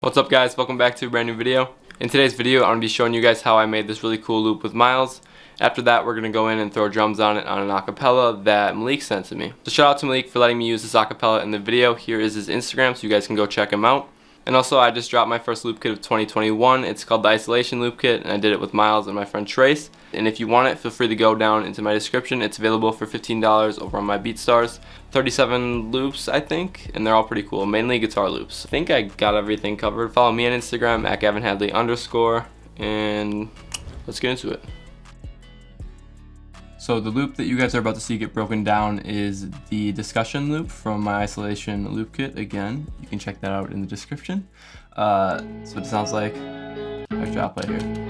What's up guys, welcome back to a brand new video. In today's video I'm going to be showing you guys how I made this really cool loop with Miles. After that we're going to go in and throw drums on it on an acapella that Malik sent to me. So shout out to Malik for letting me use this acapella in the video. Here is his Instagram so you guys can go check him out. And also I just dropped my first loop kit of 2021. It's called the Isolation Loop Kit and I did it with Miles and my friend Trace. And if you want it, feel free to go down into my description. It's available for $15 over on my BeatStars. 37 loops I think, and they're all pretty cool, mainly guitar loops. I think I got everything covered. Follow me on Instagram at Gavin Hadley _ and let's get into it. So the loop that you guys are about to see get broken down is the discussion loop from my Isolation Loop Kit. Again, you can check that out in the description. So it sounds like, actually I'll play here.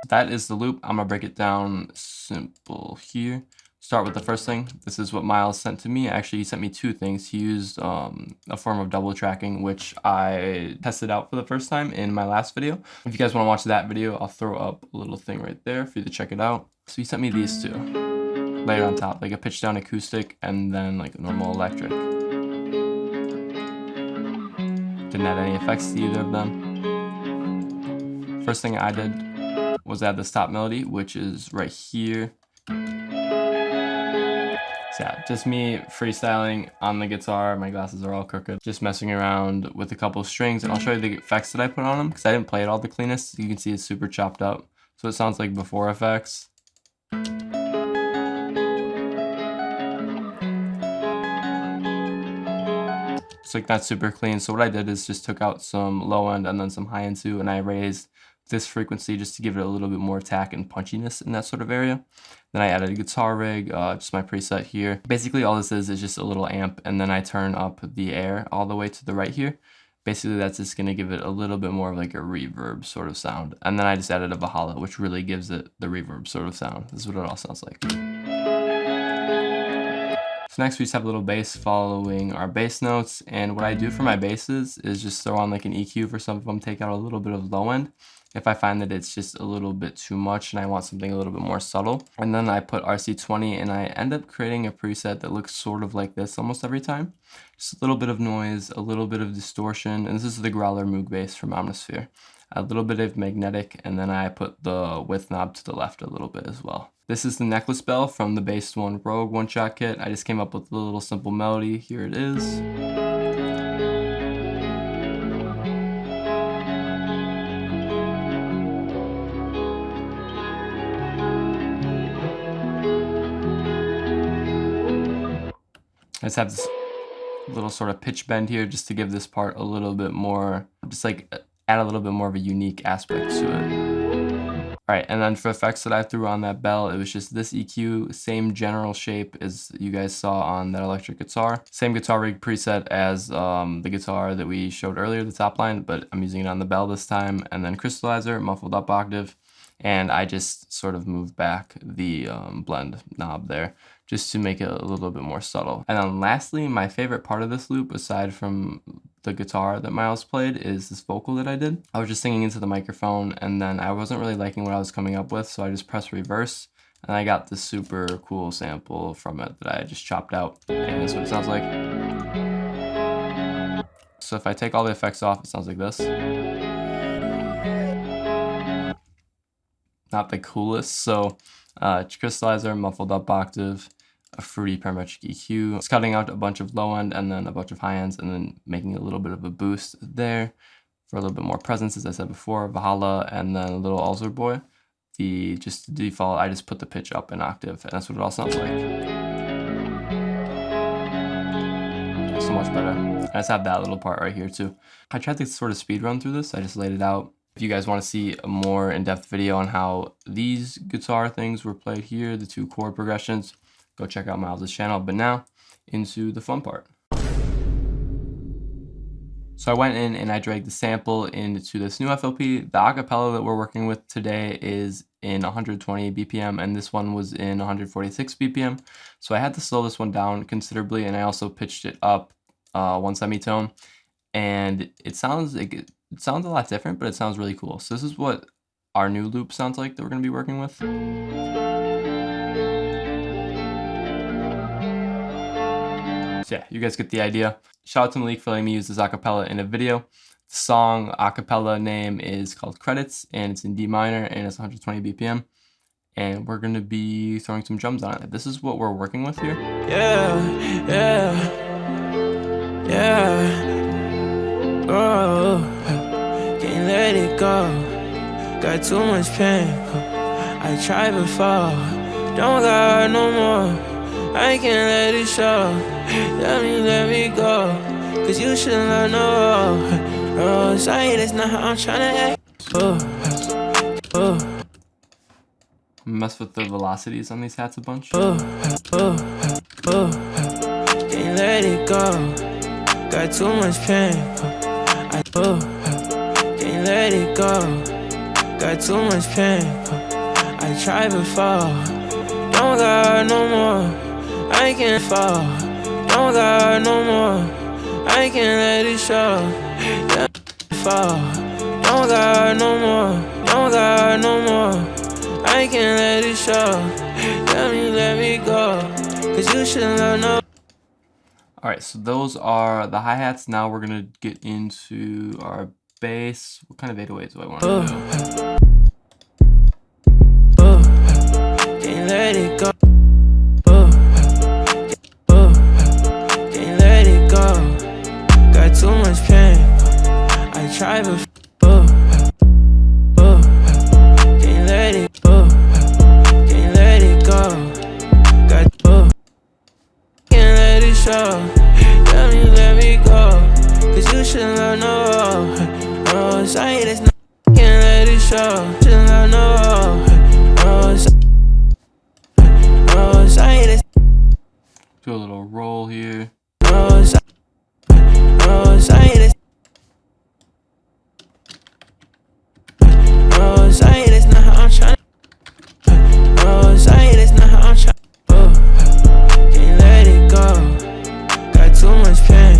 That is the loop. I'm gonna break it down simple here. Start with the first thing. This is what Miles sent to me. Actually, he sent me two things. He used a form of double tracking, which I tested out for the first time in my last video. If you guys want to watch that video, I'll throw up a little thing right there for you to check it out. So he sent me these two, layered on top, like a pitch down acoustic and then like a normal electric. Didn't add any effects to either of them. First thing I did was add this top melody, which is right here. So yeah, just me freestyling on the guitar. My glasses are all crooked. Just messing around with a couple of strings, and I'll show you the effects that I put on them because I didn't play it all the cleanest. You can see it's super chopped up. So it sounds like before effects. It's like not super clean. So what I did is just took out some low end and then some high end too, and I raised this frequency just to give it a little bit more attack and punchiness in that sort of area. Then I added a guitar rig, just my preset here. Basically all this is just a little amp, and then I turn up the air all the way to the right here. Basically that's just gonna give it a little bit more of like a reverb sort of sound. And then I just added a Valhalla, which really gives it the reverb sort of sound. This is what it all sounds like. So next we just have a little bass following our bass notes, and what I do for my basses is just throw on like an EQ for some of them, take out a little bit of low end if I find that it's just a little bit too much and I want something a little bit more subtle. And then I put RC20 and I end up creating a preset that looks sort of like this almost every time. Just a little bit of noise, a little bit of distortion, and this is the Growler Moog bass from Omnisphere. A little bit of magnetic, and then I put the width knob to the left a little bit as well. This is the necklace bell from the Bass One Rogue one-shot kit. I just came up with a little simple melody. Here it is. I just have this little sort of pitch bend here just to give this part a little bit more, just like add a little bit more of a unique aspect to it. Alright, and then for effects that I threw on that bell, it was just this EQ, same general shape as you guys saw on that electric guitar. Same guitar rig preset as the guitar that we showed earlier, the top line, but I'm using it on the bell this time. And then crystallizer, muffled up octave. And I just sort of moved back the blend knob there just to make it a little bit more subtle. And then lastly, my favorite part of this loop, aside from the guitar that Miles played, is this vocal that I did. I was just singing into the microphone and then I wasn't really liking what I was coming up with, so I just pressed reverse and I got this super cool sample from it that I just chopped out, and that's what it sounds like. So if I take all the effects off, it sounds like this. Not the coolest. So crystallizer, muffled up octave, a fruity parametric EQ. It's cutting out a bunch of low end and then a bunch of high ends and then making a little bit of a boost there for a little bit more presence, as I said before. Valhalla, and then a little Alzer Boy. Just the default, I just put the pitch up an octave, and that's what it all sounds like. So much better. I just have that little part right here too. I tried to sort of speed run through this. I just laid it out. If you guys want to see a more in-depth video on how these guitar things were played here, the two chord progressions, go check out Miles' channel. But now, into the fun part. So I went in and I dragged the sample into this new FLP. The acapella that we're working with today is in 120 BPM, and this one was in 146 BPM. So I had to slow this one down considerably, and I also pitched it up one semitone. And it sounds a lot different, but it sounds really cool. So this is what our new loop sounds like that we're going to be working with. So yeah, you guys get the idea. Shout out to Malik for letting me use this acapella in a video. The song acapella name is called Credits, and it's in D minor, and it's 120 BPM. And we're gonna be throwing some drums on it. This is what we're working with here. Yeah. Oh, can't let it go. Got too much pain. I tried before. Don't got no more. I can't let it show. Let me go. Cause you should not know. Oh, sorry, that's not how I'm tryna act. Mess with the velocities on these hats a bunch. Can't let it go. Got too much pain. Can't let it go. Got too much pain. I tried before. Don't got no more. I can't fall. Don't got no more. I can't let it show. Fall. Don't got no more. Don't got no more. I can't let it show. Let me go. Cause you should know. Alright, so those are the hi-hats. Now we're gonna get into our bass. What kind of 808s do I want to do? Can't let it go. Can't let it go. Got too much pain. I tried before. Can't let it go. Can't let it go. Got can't let it show. Let me go. Cause you should know. Oh, sorry, that's not. Can't let it show. Should not know. Oh, sorry, that's. Do a little roll here. Oh, sorry, that's. Oh, sorry, that's not how I'm tryna. Oh, sorry, that's not how I'm tryna. Can't let it go. Got too much pain.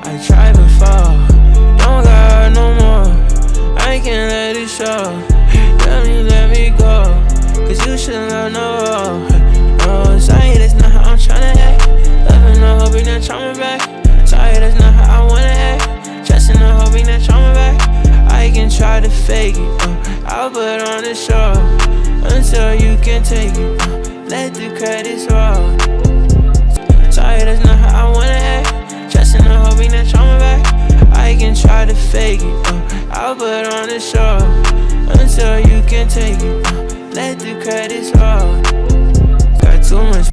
I tried before. Don't got no more. I can't let it show. Let me go. Cause you should know. Oh, sorry, that's not how I'm tryna act. Loving the hoping that trauma back. Sorry, that's not how I wanna act. Trusting the hoping that trauma back. I can try to fake it. I'll put on the show until you can take it. Let the credits roll. Sorry, that's not how I wanna act. Trusting the hoping that trauma back. I can try to fake it. I'll put on the show until you can take it. Let the credits roll. Got too much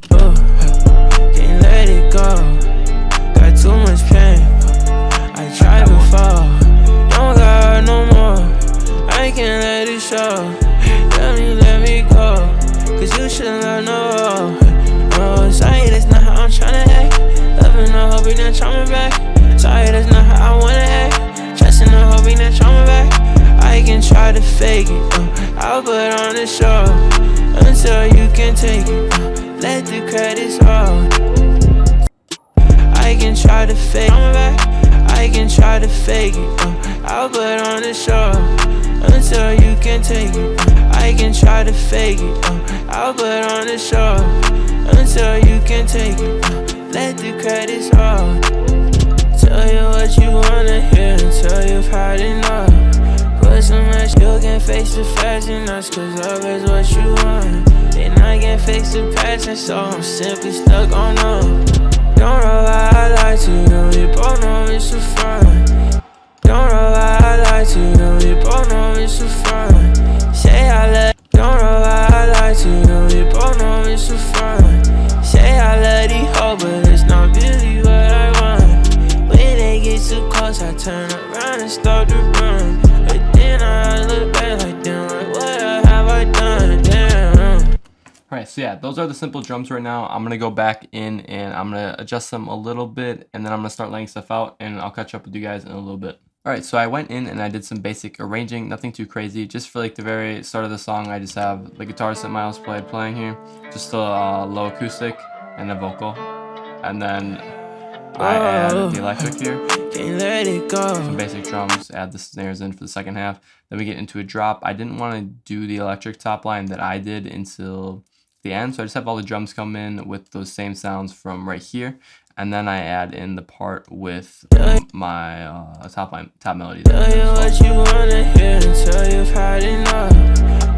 can't let it go. Got too much pain. I tried before. Don't got no more. I can't let it show. Let me go. Cause you should know. Oh, sorry, that's not how I'm tryna act. Loving the hoping that trauma back. Sorry, that's not how I wanna act. Trusting the hoping that trauma back. I can try to fake it. I'll put on the show until you can take it. Let the credits roll. I can try to fake it. I can try to fake it. I'll put on the show until you can take it. I can try to fake it. I'll put on the show until you can take it. Let the credits roll. Tell you what you wanna hear until you've had enough. Put some extra, you can face the facts, and that's cause love is what you want. And I can't fix the past, and so I'm simply stuck on them. Don't know why I lied to you, we both know it's a front. Don't know why I lied to you, we both know it's a front. Say I love, don't know why I lied to you, we both know it's a front. Say I love the hope, but it's not really what I want. When they get too close, I turn around and start to run. But then I look back like, damn, like what have I done, damn. Alright, so yeah, those are the simple drums right now. I'm gonna go back in and I'm gonna adjust them a little bit, and then I'm gonna start laying stuff out, and I'll catch up with you guys in a little bit. Alright, so I went in and I did some basic arranging, nothing too crazy. Just for like the very start of the song, I just have the guitars that Miles playing here, just a low acoustic and a vocal, and then I add the electric here. can't let it go. Some basic drums, add the snares in for the second half. Then we get into a drop. I didn't want to do the electric top line that I did until the end, so I just have all the drums come in with those same sounds from right here, and then I add in the part with my top melody. Tell you what you wanna hear until you've had enough.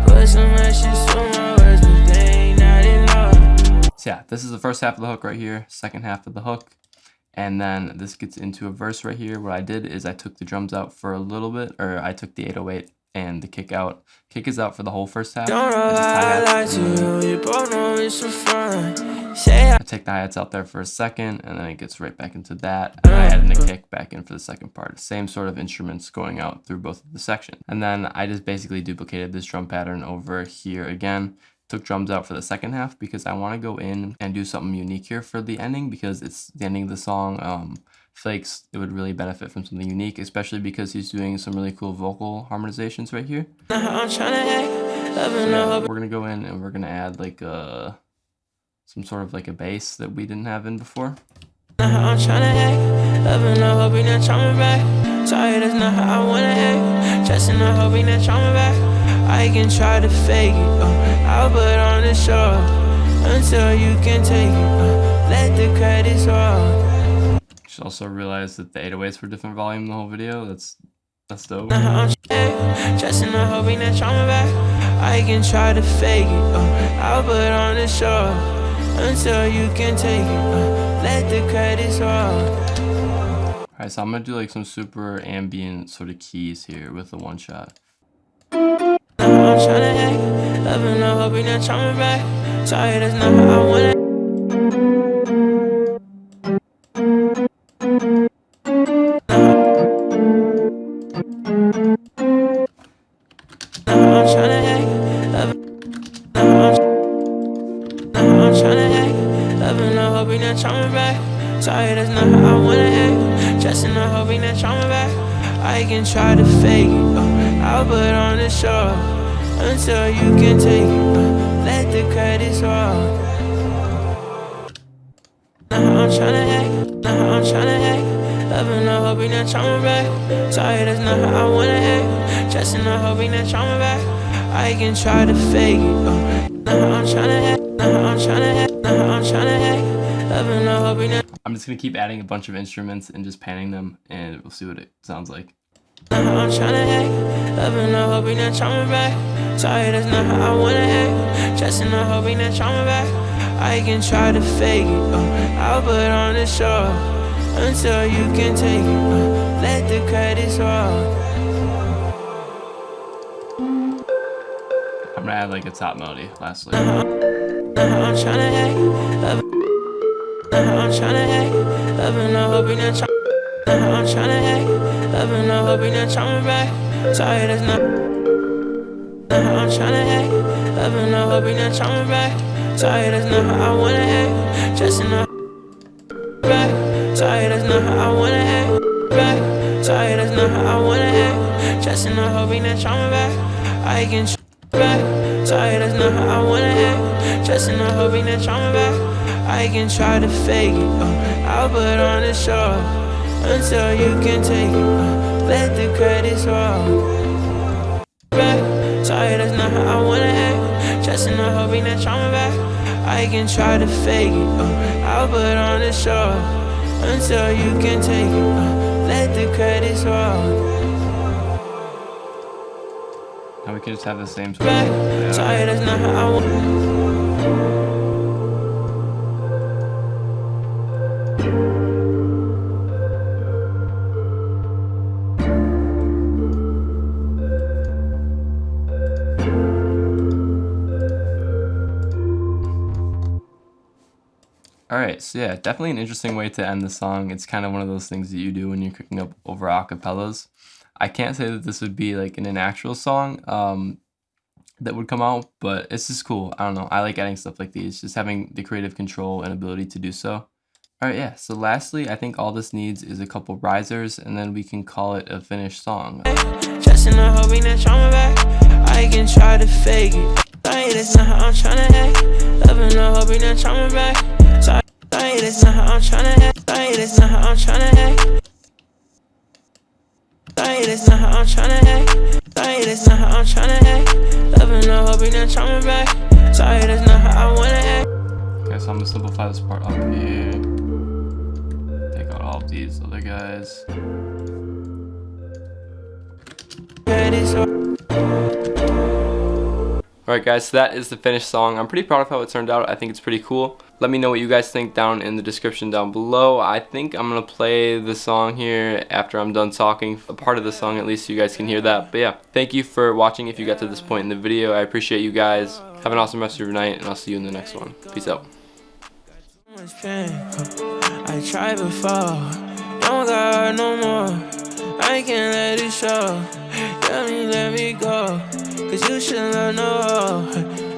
Put some ashes to my words, but they ain't not enough. So yeah, this is the first half of the hook right here, second half of the hook. And then this gets into a verse right here. What I did is I took the drums out for a little bit, or I took the 808 and the kick out. Kick is out for the whole first half. Don't know why I like to, you both know it's for fun. I take the hi-hats out there for a second, and then it gets right back into that. And I add in the kick back in for the second part. Same sort of instruments going out through both of the sections. And then I just basically duplicated this drum pattern over here again. Took drums out for the second half because I want to go in and do something unique here for the ending, because it's the ending of the song. Flakes, it would really benefit from something unique, especially because he's doing some really cool vocal harmonizations right here. So yeah, we're gonna go in and we're gonna add like some sort of like a bass that we didn't have in before. I'm tryna act, loving the hoping that you're back. Sorry, that's not how I wanna act. Just in the hoping that you're back. I can try to fake it, I'll put on the show until you can take it, let the credits roll. You should also realize that the 808s were different volume in the whole video. That's dope. Just in the hoping that you're back. I can try to fake it, I'll put on the show until you can take it, let the credits roll. Alright, so I'm gonna do like some super ambient sort of keys here with the one shot. I'm tryna act, loving the hoping that you're back. Sorry, that's not how I wanna act. I'm tryna act, loving the hoping that you're back. Sorry, that's not how I wanna act. Just in the hoping that you're back. I can try to fake it, I'll put on the show until you can take it, let the credits roll. I'm tryna act, loving the hoping that you're back. Sorry, that's not how I wanna act. Just in the hoping that you're back. I can try to fake it, I'm tryna act, loving the hoping that. I'm just gonna keep adding a bunch of instruments and just panning them, and we'll see what it sounds like. I'm tryna act, loving the hoping that you're back. Sorry, that's not how I wanna act. Just in the hoping that you're back. I can try to fake it, I'll put on the show until you can take it, let the credits roll. I'm gonna add like a top melody lastly. I'm tryna act, loving the hoping that you're. I'm tryna act, loving the hoping that you're back. Sorry, that's not. I'm tryna act, loving the hoping that you're back. Sorry, that's not how I wanna act. Just in the back. Sorry, that's not how I wanna act. Back. Sorry, that's not how I wanna act. Just in the hoping that you're back. I can back. Sorry, that's not how I wanna act. Just in the hoping that you're back. I can try to fake it, I'll put on the show until you can take it, let the credits roll. Back. Sorry, that's not how I wanna act. Just in the hoping that you're back. I can try to fake it, I'll put on the show until you can take it, let the credits roll. Now we can just have the same sort of Back. Sorry, that's not how I wanna. Alright, so yeah, definitely an interesting way to end the song. It's kind of one of those things that you do when you're cooking up over acapellas. I can't say that this would be like in an actual song that would come out, but it's just cool. I don't know. I like adding stuff like these, just having the creative control and ability to do so. Alright, yeah, so lastly, I think all this needs is a couple risers, and then we can call it a finished song. Just in the hoping that you're back. I can try to fake it. Sorry, that's not how I'm tryna act. Loving the hoping that you're back. Sorry, that's not how I'm tryna act. Sorry, that's not how I'm tryna act. Sorry, that's not how I'm tryna act. Sorry, that's not how I'm tryna act. Loving the hope, bring that trauma back. Sorry, that's not how I wanna act. Okay, so I'm gonna simplify this part up here. Take out all of these other guys. Alright guys, so that is the finished song. I'm pretty proud of how it turned out. I think it's pretty cool. Let me know what you guys think down in the description down below. I think I'm going to play the song here after I'm done talking. A part of the song at least so you guys can hear that. But yeah, thank you for watching if you got to this point in the video. I appreciate you guys. Have an awesome rest of your night and I'll see you in the next one. Peace out. I tried before, don't got no more. I can't let it show. Let me go. Cause you should love no.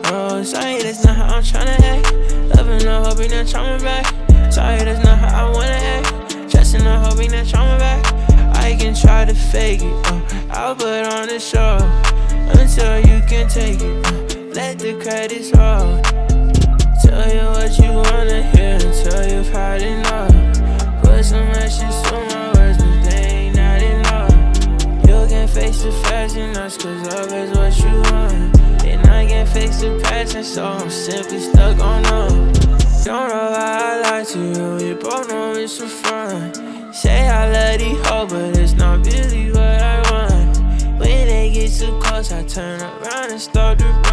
Oh, sorry, that's not how I'm tryna act. Loving the hope, bring that trauma back. Sorry, that's not how I wanna act. Trusting the hope, bring that trauma back. I can try to fake it. I'll put on the show until you can take it. Let the credits roll. Tell you what you wanna hear until you've had enough. Put some actions to my words, but they ain't not enough. You can face the facts and that's cause love is what you want. And I can't face the passion, so I'm simply stuck on up. Don't know how I lied to you, we both know it's for fun. Say I let it hope, but it's not really what I want. When they get too close, I turn around and start to